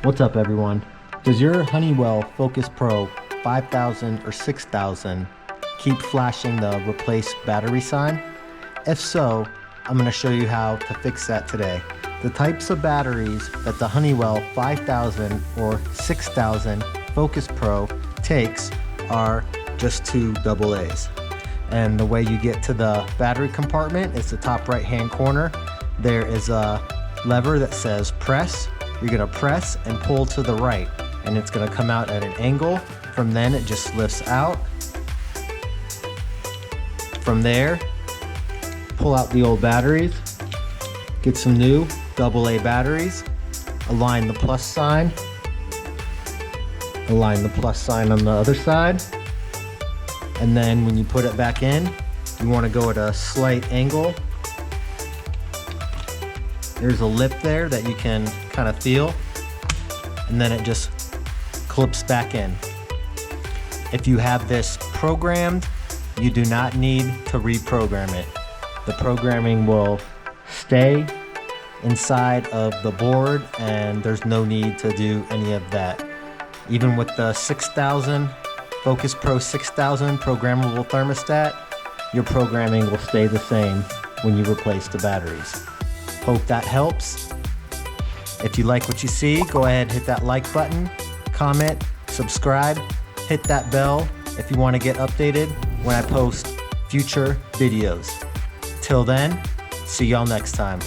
What's up, everyone? Does your Honeywell Focuspro 5000 or 6000 keep flashing the replace battery sign? If so, I'm going to show you how to fix that today. The types of batteries that the Honeywell 5000 or 6000 Focuspro takes are just two AA's. And the way you get to the battery compartment is the top right hand corner. There is a lever that says press. You're going to press and pull to the right, and it's going to come out at an angle. From then it just lifts out. From there, pull out the old batteries, get some new AA batteries, align the plus sign, align the plus sign on the other side, and then when you put it back in, you want to go at a slight angle. There's a lip there that you can kind of feel, and then it just clips back in. If you have this programmed, you do not need to reprogram it. The programming will stay inside of the board, and there's no need to do any of that. Even with the 6000 Focuspro 6000 programmable thermostat, your programming will stay the same when you replace the batteries. Hope that helps. If you like what you see, go ahead, hit that like button, comment, subscribe, hit that bell if you want to get updated when I post future videos. Till then, see y'all next time.